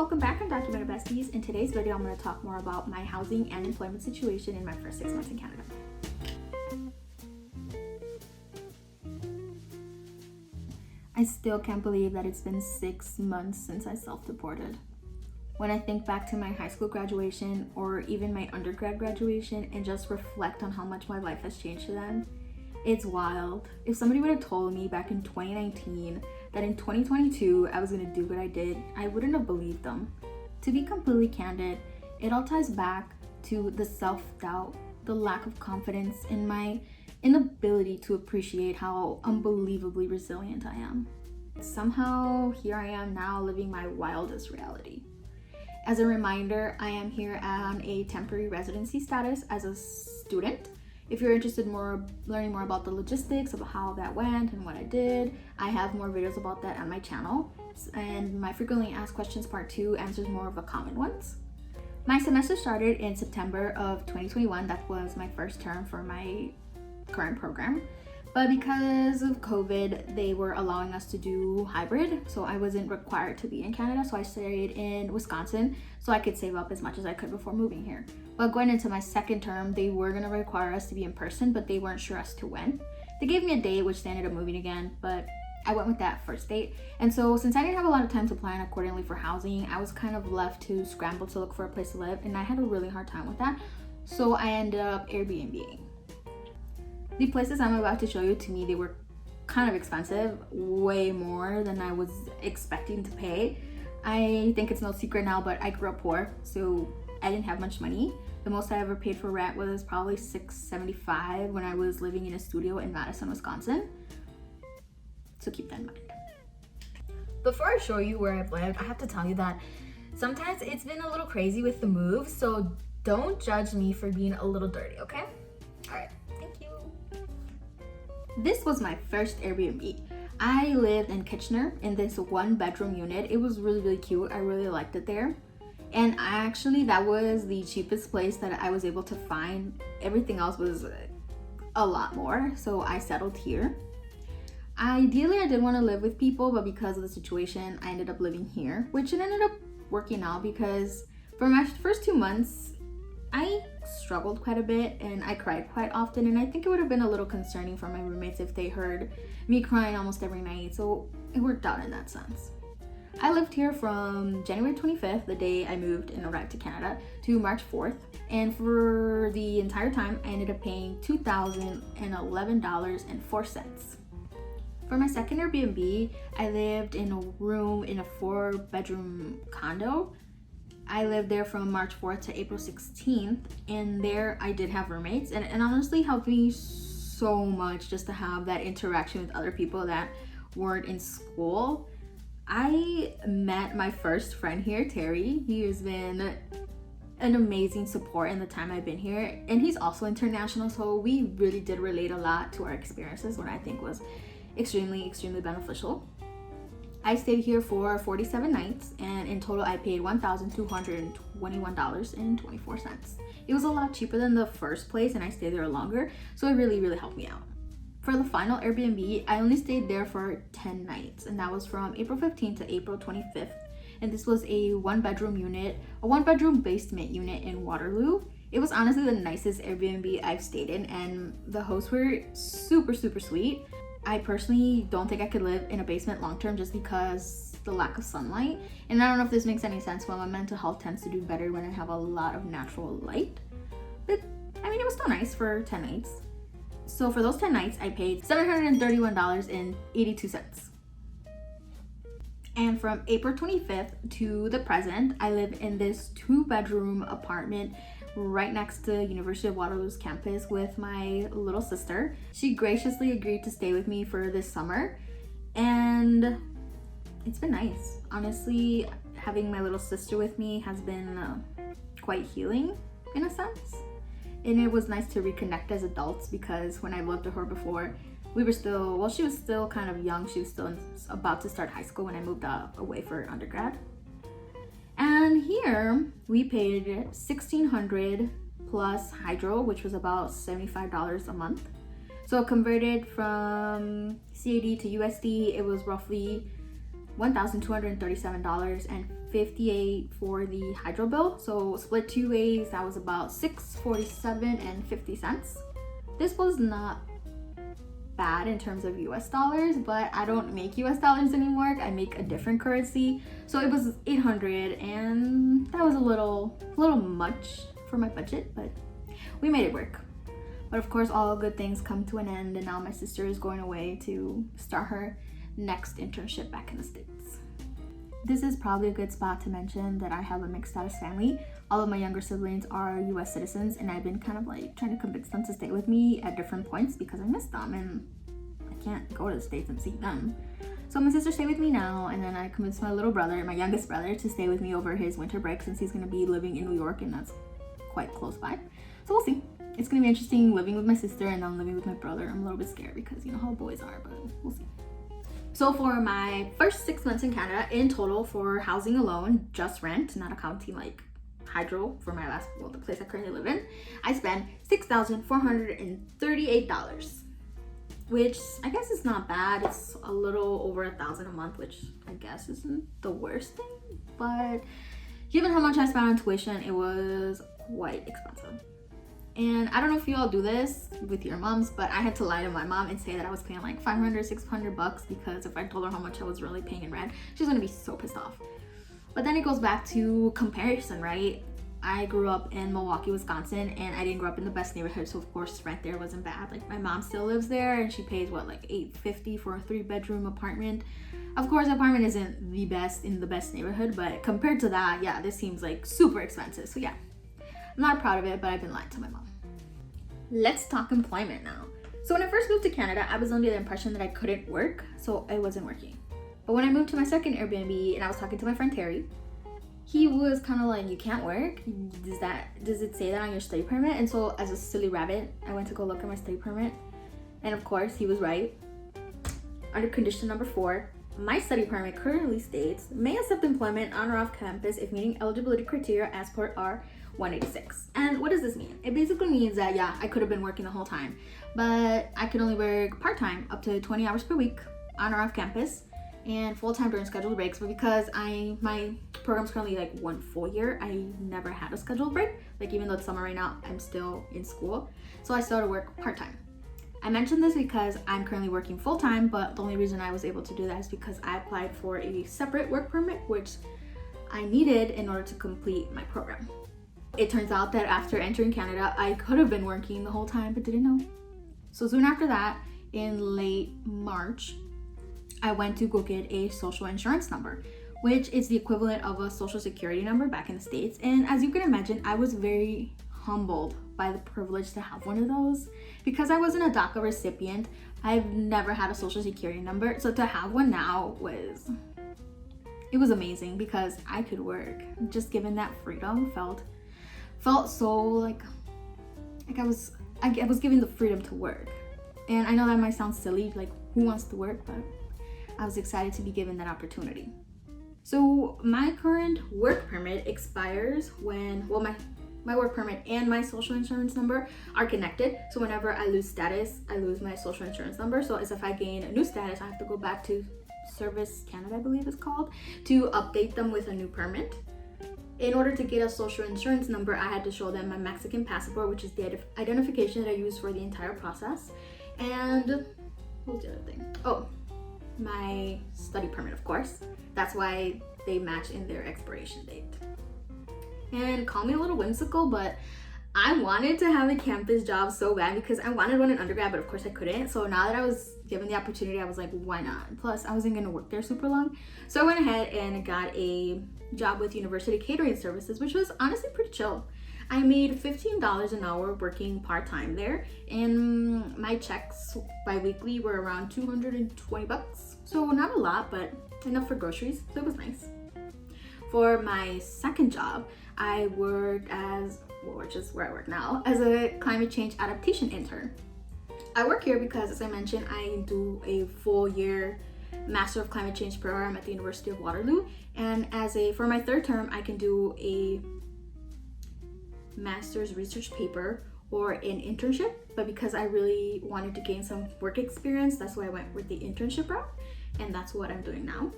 welcome back, undocumented besties. In today's video, I'm going to talk more about my housing and employment situation in my first 6 months in Canada. I still can't believe that it's been 6 months since I self-deported. When I think back to my high school graduation or even my undergrad graduation and just reflect on how much my life has changed to then, it's wild. If somebody would have told me back in 2019 that in 2022 I was gonna do what I did, I wouldn't have believed them. To be completely candid, it all ties back to the self-doubt, the lack of confidence, and my inability to appreciate how unbelievably resilient I am. Somehow, here I am now living my wildest reality. As a reminder, I am here on a temporary residency status as a student. If you're interested in learning more about the logistics of how that went and what I did, I have more videos about that on my channel. And my frequently asked questions part 2 answers more of the common ones. My semester started in September of 2021. That was my first term for my current program. But because of COVID, they were allowing us to do hybrid, so I wasn't required to be in Canada, so I stayed in Wisconsin so I could save up as much as I could before moving here. But going into my second term, they were gonna require us to be in person, but they weren't sure as to when. They gave me a date, which they ended up moving again, but I went with that first date. And so since I didn't have a lot of time to plan accordingly for housing, I was kind of left to scramble to look for a place to live, and I had a really hard time with that. So I ended up Airbnb. The places I'm about to show you, to me, they were kind of expensive, way more than I was expecting to pay. I think it's no secret now, but I grew up poor, so I didn't have much money. The most I ever paid for rent was probably $6.75 when I was living in a studio in Madison, Wisconsin. So keep that in mind. Before I show you where I've lived, I have to tell you that sometimes it's been a little crazy with the move, so don't judge me for being a little dirty, okay? All right. This was my first Airbnb. I lived in Kitchener in this 1-bedroom unit. It was really cute. I really liked it there. And that was the cheapest place that I was able to find. Everything else was a lot more, so I settled here. Ideally, I did want to live with people, but because of the situation, I ended up living here, which it ended up working out because for my first 2 months, I struggled quite a bit and I cried quite often, and I think it would have been a little concerning for my roommates if they heard me crying almost every night, so it worked out in that sense. I lived here from January 25th, the day I moved and arrived to Canada, to March 4th, and for the entire time I ended up paying $2,011.04. For my second Airbnb, I lived in a room in a 4-bedroom condo. I lived there from March 4th to April 16th, and there I did have roommates, and it honestly helped me so much just to have that interaction with other people that weren't in school. I met my first friend here, Terry. He has been an amazing support in the time I've been here, and he's also international, so we really did relate a lot to our experiences, what I think was extremely beneficial. I stayed here for 47 nights, and in total I paid $1,221.24. It was a lot cheaper than the first place, and I stayed there longer, so it really helped me out. For the final Airbnb, I only stayed there for 10 nights, and that was from April 15th to April 25th. And this was a 1-bedroom unit, a 1-bedroom basement unit in Waterloo. It was honestly the nicest Airbnb I've stayed in, and the hosts were super sweet. I personally don't think I could live in a basement long term just because the lack of sunlight. And I don't know if this makes any sense, but my mental health tends to do better when I have a lot of natural light. But I mean, it was still nice for 10 nights. So for those 10 nights, I paid $731.82. And from April 25th to the present, I live in this 2-bedroom apartment right next to University of Waterloo's campus with my little sister. She graciously agreed to stay with me for this summer, and it's been nice. Honestly, having my little sister with me has been quite healing in a sense, and it was nice to reconnect as adults because when I lived with her before, she was still kind of young. She was still about to start high school when I moved away for undergrad. And here we paid $1,600 plus hydro, which was about $75 a month. So converted from CAD to USD, it was roughly $1,237.58 for the hydro bill. So split 2 ways, that was about $647.50. This was not bad in terms of US dollars, but I don't make US dollars anymore. I make a different currency. So it was 800, and that was a little much for my budget, but we made it work. But of course, all good things come to an end, and now my sister is going away to start her next internship back in the States. This is probably a good spot to mention that I have a mixed status family. All of my younger siblings are US citizens, and I've been kind of like trying to convince them to stay with me at different points because I miss them and I can't go to the States and see them. So my sister stayed with me now, and then I convinced my little brother, my youngest brother, to stay with me over his winter break since he's gonna be living in New York, and that's quite close by. So we'll see. It's gonna be interesting living with my sister and then living with my brother. I'm a little bit scared because you know how boys are, but we'll see. So for my first 6 months in Canada, in total for housing alone, just rent, not accounting like hydro for my the place I currently live in, I spent $6,438, which I guess is not bad. It's a little over $1,000 a month, which I guess isn't the worst thing, but given how much I spent on tuition, it was quite expensive. And I don't know if you all do this with your moms, but I had to lie to my mom and say that I was paying like $500-600 because if I told her how much I was really paying in rent, she's gonna be so pissed off. But then it goes back to comparison, right? I grew up in Milwaukee, Wisconsin, and I didn't grow up in the best neighborhood, so of course rent there wasn't bad. Like my mom still lives there, and she pays what, like $850 for a 3-bedroom apartment. Of course, the apartment isn't the best in the best neighborhood, but compared to that, yeah, this seems like super expensive. So yeah, I'm not proud of it, but I've been lying to my mom. Let's talk employment now. So when I first moved to Canada, I was under the impression that I couldn't work, so I wasn't working. But when I moved to my second Airbnb and I was talking to my friend Terry, he was kind of like, you can't work? Does it say that on your study permit? And so as a silly rabbit, I went to go look at my study permit. And of course, he was right. Under condition number 4, my study permit currently states, may accept employment on or off campus if meeting eligibility criteria as per our 186. And what does this mean? It basically means that, yeah, I could have been working the whole time, but I could only work part-time up to 20 hours per week on or off campus and full-time during scheduled breaks. But because my program's currently like 1 full year, I never had a scheduled break. Like even though it's summer right now, I'm still in school. So I still had to work part-time. I mentioned this because I'm currently working full-time, but the only reason I was able to do that is because I applied for a separate work permit, which I needed in order to complete my program. It turns out that after entering Canada, I could have been working the whole time, but didn't know. So soon after that, in late March, I went to go get a social insurance number, which is the equivalent of a social security number back in the States. And as you can imagine, I was very humbled by the privilege to have one of those. Because I wasn't a DACA recipient, I've never had a social security number. So to have one now was amazing because I could work. Just given that freedom felt so like I was given the freedom to work. And I know that might sound silly, like who wants to work, but I was excited to be given that opportunity. So my current work permit expires when, well, my work permit and my social insurance number are connected. So whenever I lose status, I lose my social insurance number. So as if I gain a new status, I have to go back to Service Canada, I believe it's called, to update them with a new permit. In order to get a social insurance number, I had to show them my Mexican passport, which is the identification that I use for the entire process. And what was the other thing? Oh, my study permit, of course. That's why they match in their expiration date. And call me a little whimsical, but I wanted to have a campus job so bad because I wanted one in undergrad, but of course I couldn't. So now that I was given the opportunity, I was like, why not? Plus, I wasn't going to work there super long. So I went ahead and got a job with University Catering Services, which was honestly pretty chill. I made $15 an hour working part-time there, and my checks bi-weekly were around $220. So not a lot, but enough for groceries, so it was nice. For my second job, I worked which is where I work now, as a climate change adaptation intern. I work here because, as I mentioned, I do a full year Master of Climate Change program at the University of Waterloo, and for my third term, I can do a master's research paper or an internship. But because I really wanted to gain some work experience, that's why I went with the internship route, and that's what I'm doing now.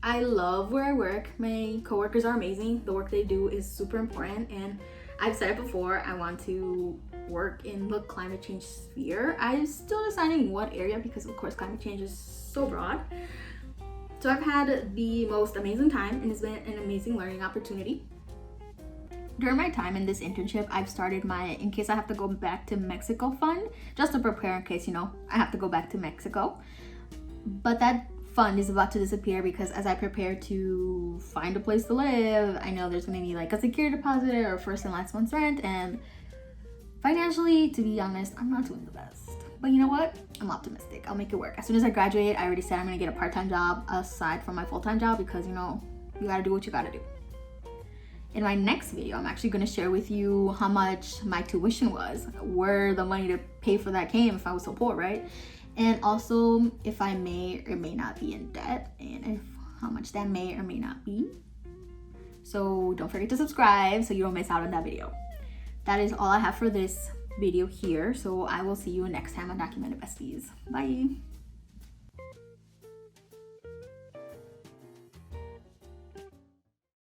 I love where I work. My coworkers are amazing. The work they do is super important, and I've said it before, I want to work in the climate change sphere. I'm still deciding what area because of course climate change is so broad. So I've had the most amazing time, and it's been an amazing learning opportunity. During my time in this internship, I've started my in case I have to go back to Mexico fund, just to prepare in case, I have to go back to Mexico. But that fund is about to disappear because as I prepare to find a place to live, I know there's gonna be like a security deposit or first and last month's rent, and financially, to be honest, I'm not doing the best. But you know what? I'm optimistic. I'll make it work. As soon as I graduate, I already said I'm gonna get a part-time job aside from my full-time job because you gotta do what you gotta do. In my next video, I'm actually gonna share with you how much my tuition was, where the money to pay for that came if I was so poor, right? And also if I may or may not be in debt, and how much that may or may not be. So don't forget to subscribe so you don't miss out on that video. That is all I have for this video here. So I will see you next time on Undocumented Besties. Bye.